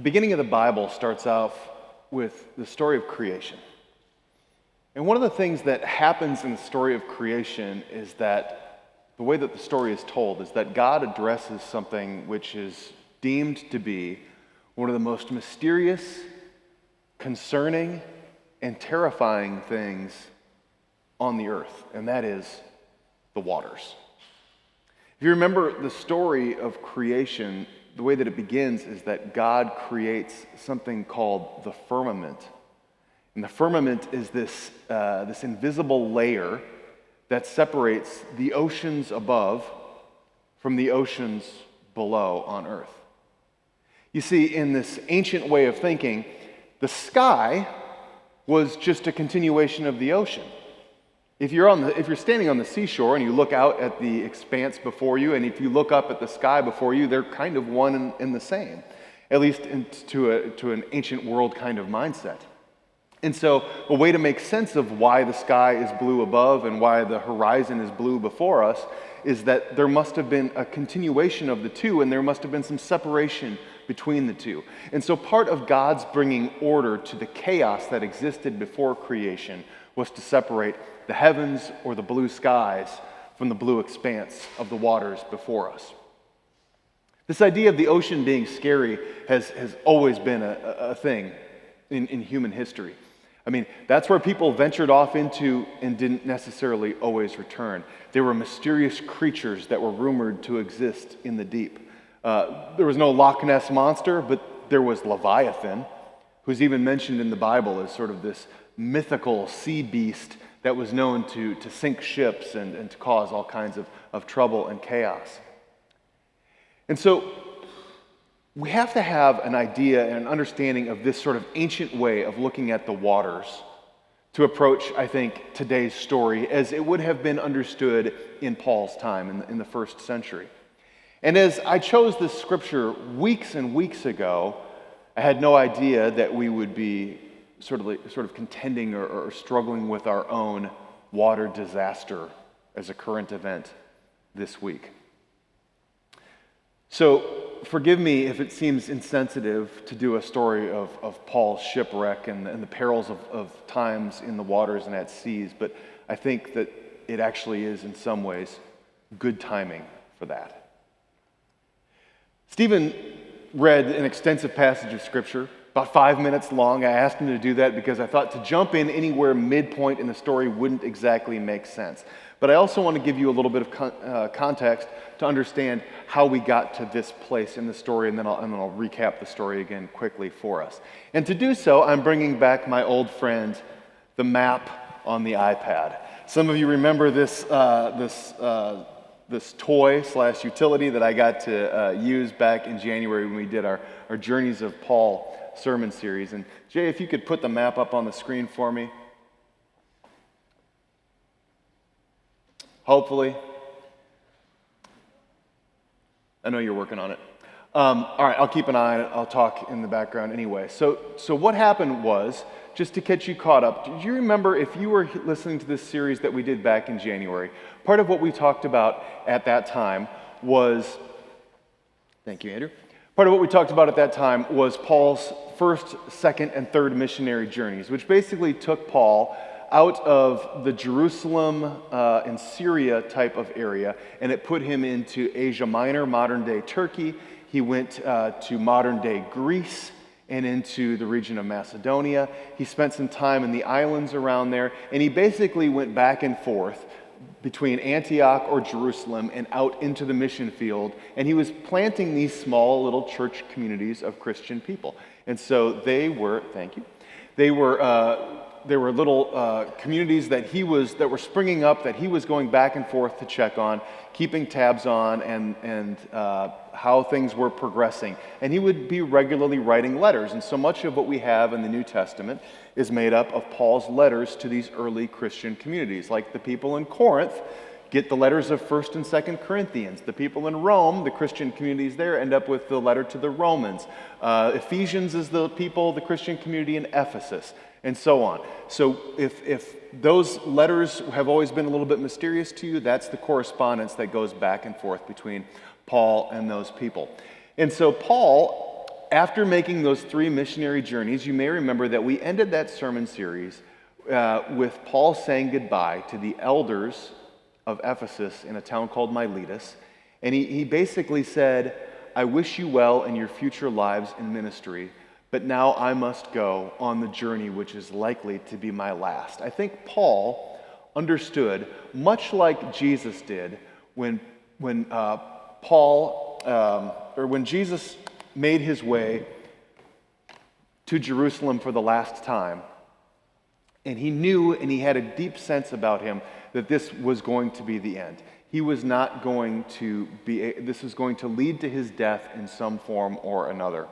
beginning of the Bible starts off with the story of creation. And one of the things that happens in the story of creation is that the way that the story is told is that God addresses something which is deemed to be one of the most mysterious, concerning, and terrifying things on the earth, and that is the waters. If you remember the story of creation, the way that it begins is that God creates something called the firmament. And the firmament is this invisible layer that separates the oceans above from the oceans below on earth. You see, in this ancient way of thinking, the sky was just a continuation of the ocean. If you're standing on the seashore and you look out at the expanse before you, and if you look up at the sky before you, they're kind of one and the same, at least to an ancient world kind of mindset. And so a way to make sense of why the sky is blue above and why the horizon is blue before us is that there must have been a continuation of the two, and there must have been some separation between the two. And so part of God's bringing order to the chaos that existed before creation was to separate the heavens or the blue skies from the blue expanse of the waters before us. This idea of the ocean being scary has always been a thing in human history. I mean, that's where people ventured off into and didn't necessarily always return. There were mysterious creatures that were rumored to exist in the deep. There was no Loch Ness monster, but there was Leviathan, who's even mentioned in the Bible as sort of this mythical sea beast that was known to sink ships and to cause all kinds of trouble and chaos. And so we have to have an idea and an understanding of this sort of ancient way of looking at the waters to approach, I think, today's story as it would have been understood in Paul's time in the first century. And as I chose this scripture weeks and weeks ago, I had no idea that we would be sort of contending or struggling with our own water disaster as a current event this week. So forgive me if it seems insensitive to do a story of Paul's shipwreck and the perils of times in the waters and at seas, but I think that it actually is in some ways good timing for that. Stephen read an extensive passage of Scripture, about 5 minutes long. I asked him to do that because I thought to jump in anywhere midpoint in the story wouldn't exactly make sense. But I also want to give you a little bit of context to understand how we got to this place in the story, and then I'll recap the story again quickly for us. And to do so, I'm bringing back my old friend, the map on the iPad. Some of you remember this toy/utility that I got to use back in January when we did our Journeys of Paul sermon series. And Jay, if you could put the map up on the screen for me. Hopefully. I know you're working on it. All right, I'll keep an eye on it. I'll talk in the background anyway. So what happened was, just to get you caught up, do you remember, if you were listening to this series that we did back in January, part of what we talked about at that time was, thank you, Andrew. Part of what we talked about at that time was Paul's first, second, and third missionary journeys, which basically took Paul out of the Jerusalem and Syria type of area, and it put him into Asia Minor, modern-day Turkey. He went to modern-day Greece and into the region of Macedonia. He spent some time in the islands around there, and he basically went back and forth between Antioch or Jerusalem and out into the mission field, and he was planting these small little church communities of Christian people. And so they were little communities that were springing up, that he was going back and forth to check on, keeping tabs on, and how things were progressing. And he would be regularly writing letters. And so much of what we have in the New Testament is made up of Paul's letters to these early Christian communities. Like the people in Corinth get the letters of 1st and 2nd Corinthians. The people in Rome, the Christian communities there, end up with the letter to the Romans. Ephesians is the Christian community in Ephesus, and so on. So if those letters have always been a little bit mysterious to you, that's the correspondence that goes back and forth between Paul and those people. And so Paul after making those 3 missionary journeys, you may remember that we ended that sermon series with Paul saying goodbye to the elders of Ephesus in a town called Miletus. And he basically said, I wish you well in your future lives in ministry, but now I must go on the journey which is likely to be my last. I think Paul understood, much like Jesus did, when Jesus made his way to Jerusalem for the last time, and he knew and he had a deep sense about him that this was going to be the end. He was not going to be, this was going to lead to his death in some form or another.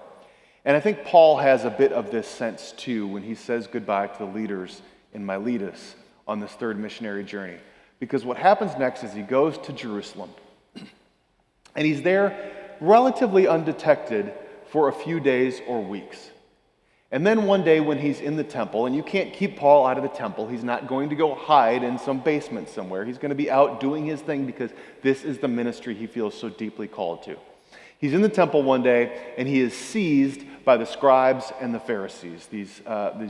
And I think Paul has a bit of this sense too when he says goodbye to the leaders in Miletus on this 3rd missionary journey. Because what happens next is he goes to Jerusalem. And he's there relatively undetected for a few days or weeks. And then one day when he's in the temple, and you can't keep Paul out of the temple, he's not going to go hide in some basement somewhere. He's going to be out doing his thing because this is the ministry he feels so deeply called to. He's in the temple one day, and he is seized by the scribes and the Pharisees, these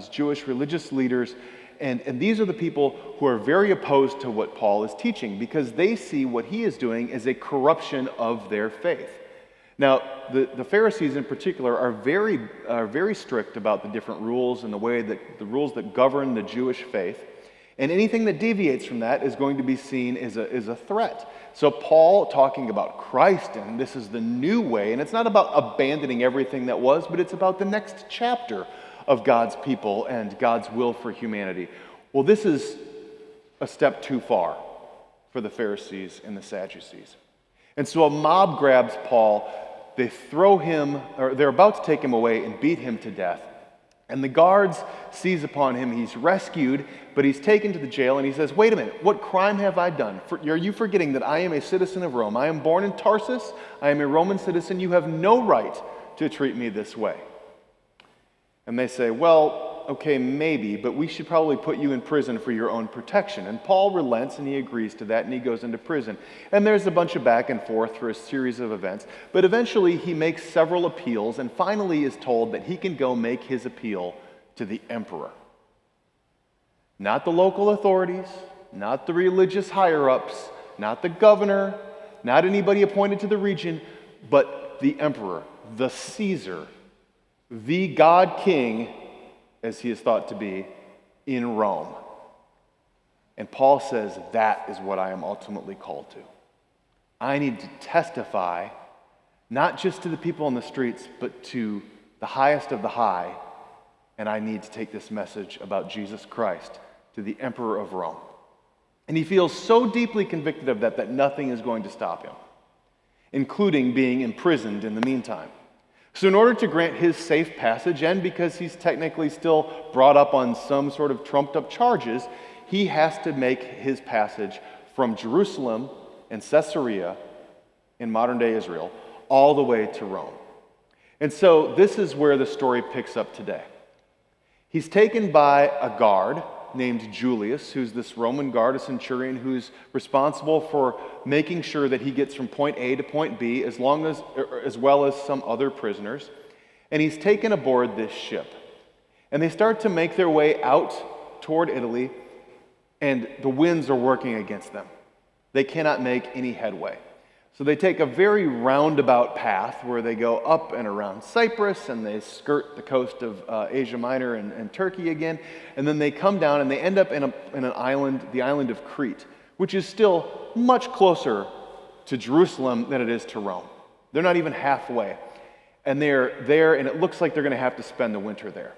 Jewish religious leaders. And these are the people who are very opposed to what Paul is teaching because they see what he is doing as a corruption of their faith. Now, the Pharisees in particular are very strict about the different rules and the rules that govern the Jewish faith. And anything that deviates from that is going to be seen as a threat. So Paul talking about Christ, and this is the new way, and it's not about abandoning everything that was, but it's about the next chapter of God's people and God's will for humanity. Well, this is a step too far for the Pharisees and the Sadducees. And so a mob grabs Paul, they throw him, or they're about to take him away and beat him to death. And the guards seize upon him, he's rescued, but he's taken to the jail, and he says, wait a minute, what crime have I done? Are you forgetting that I am a citizen of Rome? I am born in Tarsus, I am a Roman citizen, you have no right to treat me this way. And they say, well, okay, maybe, but we should probably put you in prison for your own protection. And Paul relents and he agrees to that and he goes into prison. And there's a bunch of back and forth for a series of events. But eventually he makes several appeals and finally is told that he can go make his appeal to the emperor. Not the local authorities, not the religious higher-ups, not the governor, not anybody appointed to the region, but the emperor, the Caesar, the God King, as he is thought to be, in Rome. And Paul says, that is what I am ultimately called to. I need to testify, not just to the people on the streets, but to the highest of the high, and I need to take this message about Jesus Christ to the emperor of Rome. And he feels so deeply convicted of that nothing is going to stop him, including being imprisoned in the meantime. So in order to grant his safe passage, and because he's technically still brought up on some sort of trumped-up charges, he has to make his passage from Jerusalem and Caesarea in modern-day Israel all the way to Rome. And so this is where the story picks up today. He's taken by a guard named Julius, who's this Roman guard, a centurion, who's responsible for making sure that he gets from point A to point B, as well as some other prisoners. And he's taken aboard this ship. And they start to make their way out toward Italy, and the winds are working against them. They cannot make any headway. So they take a very roundabout path where they go up and around Cyprus, and they skirt the coast of Asia Minor and Turkey again, and then they come down and they end up in an island, the island of Crete, which is still much closer to Jerusalem than it is to Rome. They're not even halfway. And they're there, and it looks like they're going to have to spend the winter there.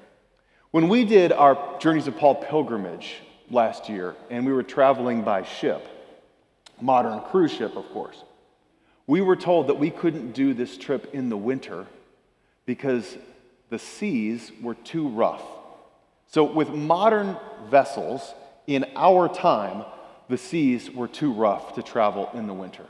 When we did our Journeys of Paul pilgrimage last year, and we were traveling by ship, modern cruise ship, of course, we were told that we couldn't do this trip in the winter because the seas were too rough. So with modern vessels, in our time, the seas were too rough to travel in the winter.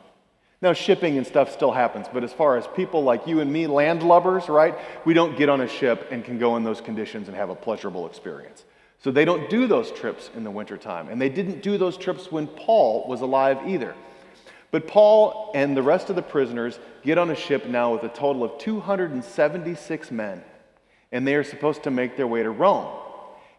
Now, shipping and stuff still happens, but as far as people like you and me, landlubbers, right, we don't get on a ship and can go in those conditions and have a pleasurable experience. So they don't do those trips in the wintertime, and they didn't do those trips when Paul was alive either. But Paul and the rest of the prisoners get on a ship now with a total of 276 men, and they are supposed to make their way to Rome.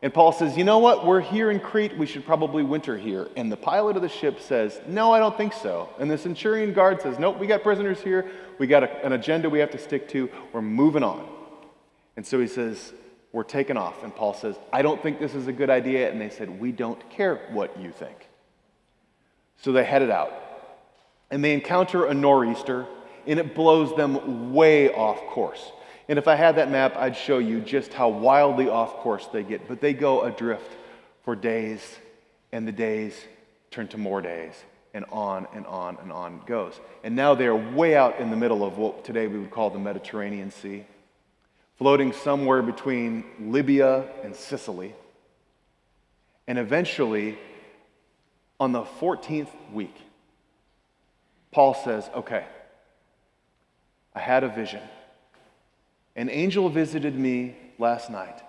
And Paul says, you know what, we're here in Crete, we should probably winter here. And the pilot of the ship says, no, I don't think so. And the centurion guard says, nope, we got prisoners here, we got an agenda we have to stick to, we're moving on. And so he says, we're taking off. And Paul says, I don't think this is a good idea. And they said, we don't care what you think. So they headed out. And they encounter a nor'easter, and it blows them way off course. And if I had that map, I'd show you just how wildly off course they get. But they go adrift for days, and the days turn to more days, and on and on and on it goes. And now they are way out in the middle of what today we would call the Mediterranean Sea, floating somewhere between Libya and Sicily. And eventually, on the 14th week, Paul says, okay, I had a vision. An angel visited me last night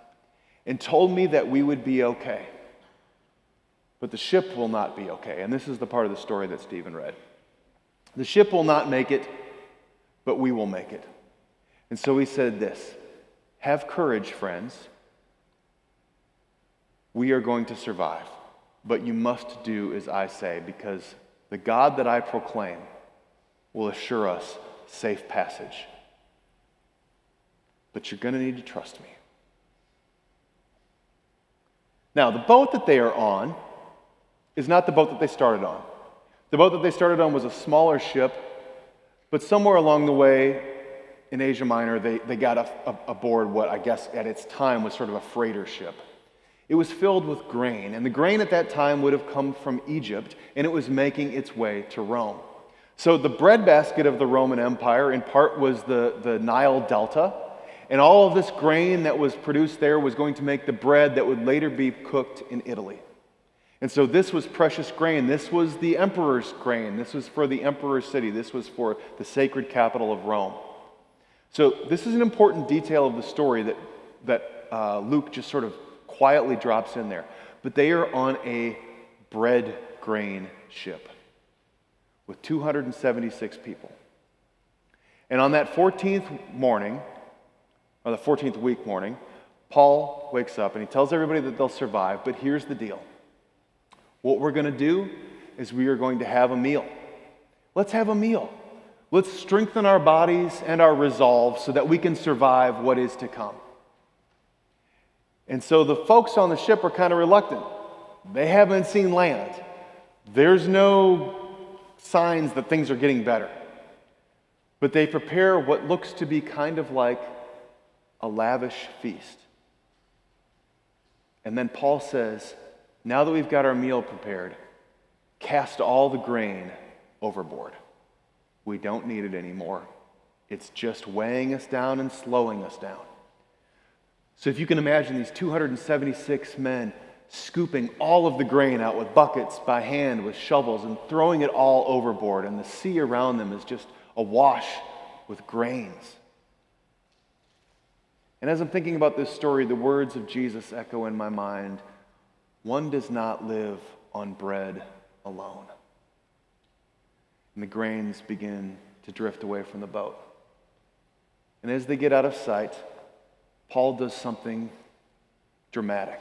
and told me that we would be okay. But the ship will not be okay. And this is the part of the story that Stephen read. The ship will not make it, but we will make it. And so he said this, have courage, friends. We are going to survive, but you must do as I say, because the God that I proclaim will assure us safe passage. But you're going to need to trust me. Now, the boat that they are on is not the boat that they started on. The boat that they started on was a smaller ship, but somewhere along the way in Asia Minor, they got aboard what I guess at its time was sort of a freighter ship. It was filled with grain, and the grain at that time would have come from Egypt, and it was making its way to Rome. So the breadbasket of the Roman Empire, in part, was the Nile Delta, and all of this grain that was produced there was going to make the bread that would later be cooked in Italy. And so this was precious grain. This was the emperor's grain. This was for the emperor's city. This was for the sacred capital of Rome. So this is an important detail of the story that Luke just sort of quietly drops in there. But they are on a bread grain ship with 276 people. And on that 14th morning, or the 14th week morning, Paul wakes up and he tells everybody that they'll survive, but here's the deal. What we're going to do is we are going to have a meal. Let's have a meal. Let's strengthen our bodies and our resolve so that we can survive what is to come. And so the folks on the ship are kind of reluctant. They haven't seen land. There's no signs that things are getting better. But they prepare what looks to be kind of like a lavish feast. And then Paul says, now that we've got our meal prepared, cast all the grain overboard. We don't need it anymore. It's just weighing us down and slowing us down. So if you can imagine these 276 men scooping all of the grain out with buckets by hand, with shovels, and throwing it all overboard, and the sea around them is just awash with grains. And as I'm thinking about this story, the words of Jesus echo in my mind, one does not live on bread alone. And the grains begin to drift away from the boat. And as they get out of sight, Paul does something dramatic.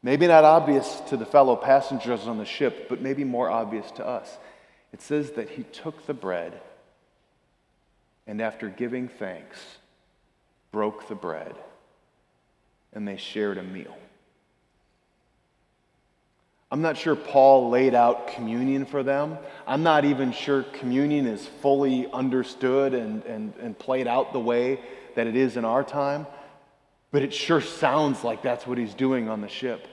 Maybe not obvious to the fellow passengers on the ship, but maybe more obvious to us. It says that he took the bread and after giving thanks, broke the bread, and they shared a meal. I'm not sure Paul laid out communion for them. I'm not even sure communion is fully understood and played out the way that it is in our time, but it sure sounds like that's what he's doing on the ship.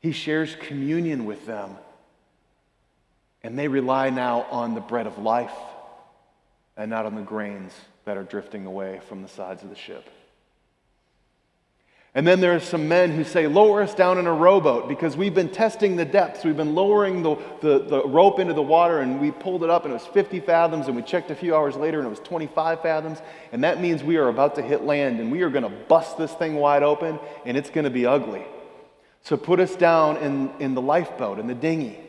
He shares communion with them, and they rely now on the bread of life and not on the grains that are drifting away from the sides of the ship. And then there are some men who say, lower us down in a rowboat because we've been testing the depths. We've been lowering the rope into the water, and we pulled it up and it was 50 fathoms, and we checked a few hours later and it was 25 fathoms. And that means we are about to hit land, and we are going to bust this thing wide open, and it's going to be ugly. So put us down in the lifeboat, in the dinghy.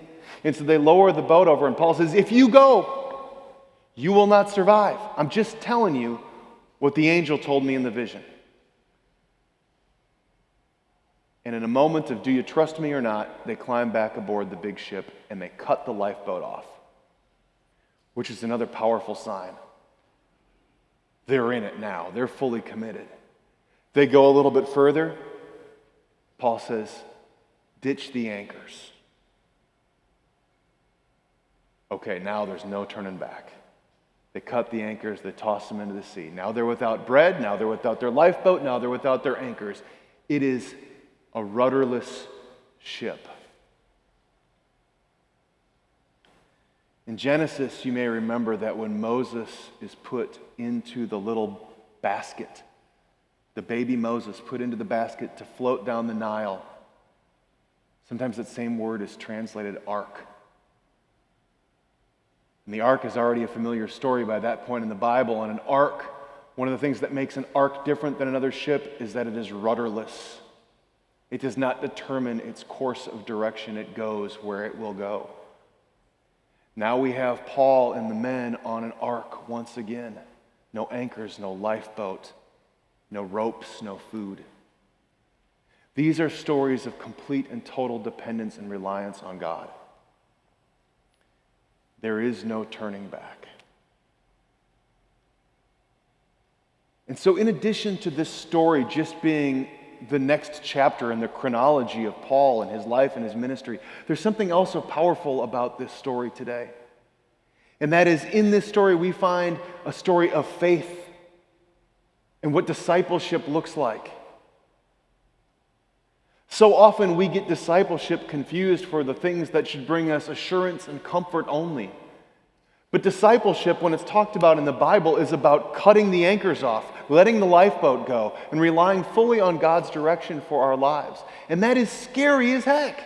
And so they lower the boat over, and Paul says, if you go, you will not survive. I'm just telling you what the angel told me in the vision. And in a moment of do you trust me or not, they climb back aboard the big ship and they cut the lifeboat off, which is another powerful sign. They're in it now. They're fully committed. They go a little bit further. Paul says, ditch the anchors. Okay, now there's no turning back. They cut the anchors, they toss them into the sea. Now they're without bread, now they're without their lifeboat, now they're without their anchors. It is a rudderless ship. In Genesis, you may remember that when Moses is put into the little basket, the baby Moses put into the basket to float down the Nile, sometimes that same word is translated ark. And the ark is already a familiar story by that point in the Bible. And an ark, one of the things that makes an ark different than another ship is that it is rudderless. It does not determine its course of direction. It goes where it will go. Now we have Paul and the men on an ark once again. No anchors, no lifeboat, no ropes, no food. These are stories of complete and total dependence and reliance on God. There is no turning back. And so in addition to this story just being the next chapter in the chronology of Paul and his life and his ministry, there's something also powerful about this story today. And that is, in this story we find a story of faith and what discipleship looks like. So often we get discipleship confused for the things that should bring us assurance and comfort only. But discipleship, when it's talked about in the Bible, is about cutting the anchors off, letting the lifeboat go, and relying fully on God's direction for our lives. And that is scary as heck.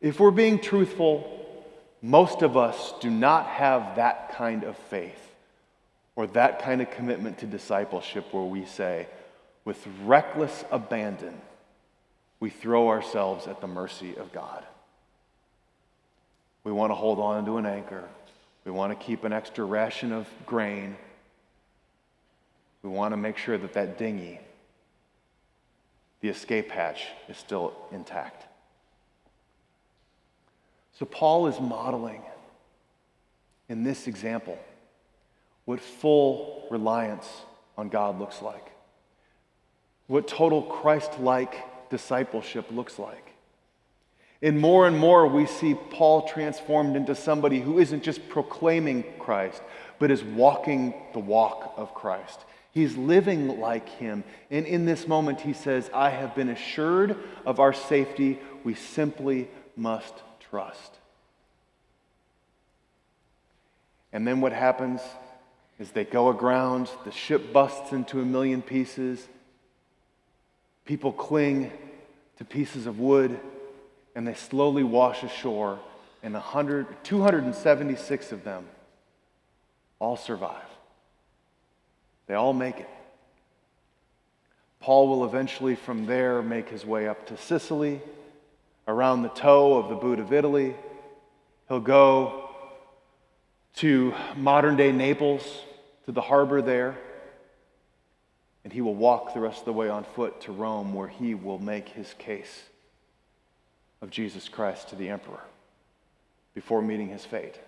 If we're being truthful, most of us do not have that kind of faith or that kind of commitment to discipleship where we say, with reckless abandon, we throw ourselves at the mercy of God. We want to hold on to an anchor. We want to keep an extra ration of grain. We want to make sure that that dinghy, the escape hatch, is still intact. So Paul is modeling in this example what full reliance on God looks like, what total Christ-like discipleship looks like. And more we see Paul transformed into somebody who isn't just proclaiming Christ, but is walking the walk of Christ. He's living like him. And in this moment he says, I have been assured of our safety. We simply must trust. And then what happens is they go aground, the ship busts into a million pieces, people cling to pieces of wood, and they slowly wash ashore, and 276 of them all survive. They all make it. Paul will eventually from there make his way up to Sicily, around the toe of the boot of Italy. He'll go to modern-day Naples, to the harbor there, and he will walk the rest of the way on foot to Rome, where he will make his case of Jesus Christ to the emperor before meeting his fate.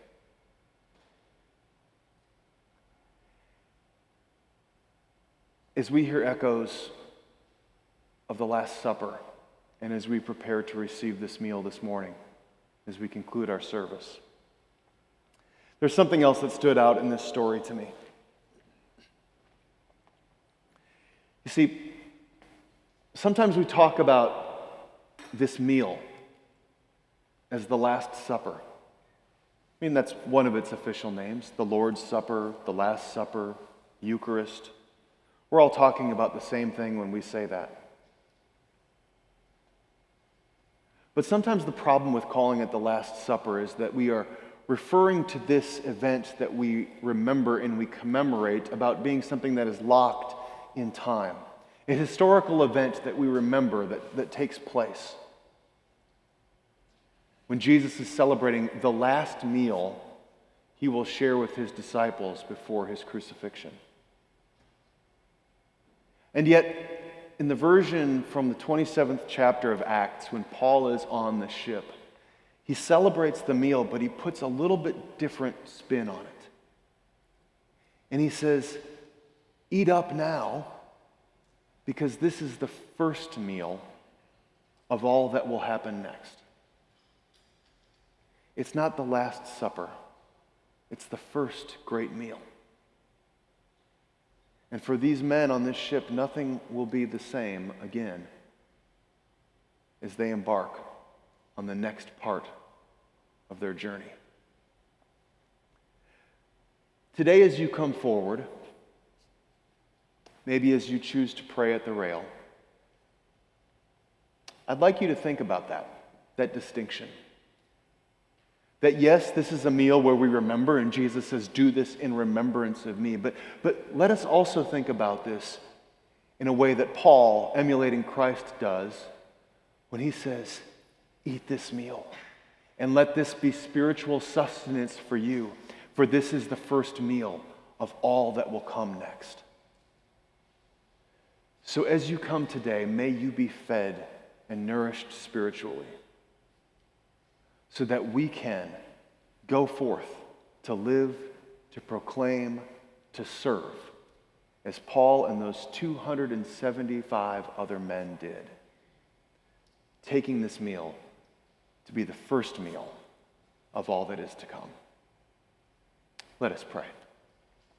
As we hear echoes of the Last Supper, and as we prepare to receive this meal this morning, as we conclude our service, there's something else that stood out in this story to me. You see, sometimes we talk about this meal as the Last Supper. I mean, that's one of its official names, the Lord's Supper, the Last Supper, Eucharist. We're all talking about the same thing when we say that. But sometimes the problem with calling it the Last Supper is that we are referring to this event that we remember and we commemorate about being something that is locked in time. A historical event that we remember that takes place. when Jesus is celebrating the last meal he will share with his disciples before his crucifixion. And yet, in the version from the 27th chapter of Acts, when Paul is on the ship, he celebrates the meal, but he puts a little bit different spin on it. And he says, "Eat up now, because this is the first meal of all that will happen next." It's not the Last Supper. It's the first great meal. And for these men on this ship, nothing will be the same again as they embark on the next part of their journey. Today, as you come forward, maybe as you choose to pray at the rail, I'd like you to think about that distinction. That yes, this is a meal where we remember, and Jesus says, "Do this in remembrance of me." But let us also think about this in a way that Paul, emulating Christ, does when he says, "Eat this meal, and let this be spiritual sustenance for you, for this is the first meal of all that will come next." So as you come today, may you be fed and nourished spiritually, so that we can go forth to live, to proclaim, to serve, as Paul and those 275 other men did, taking this meal to be the first meal of all that is to come. Let us pray.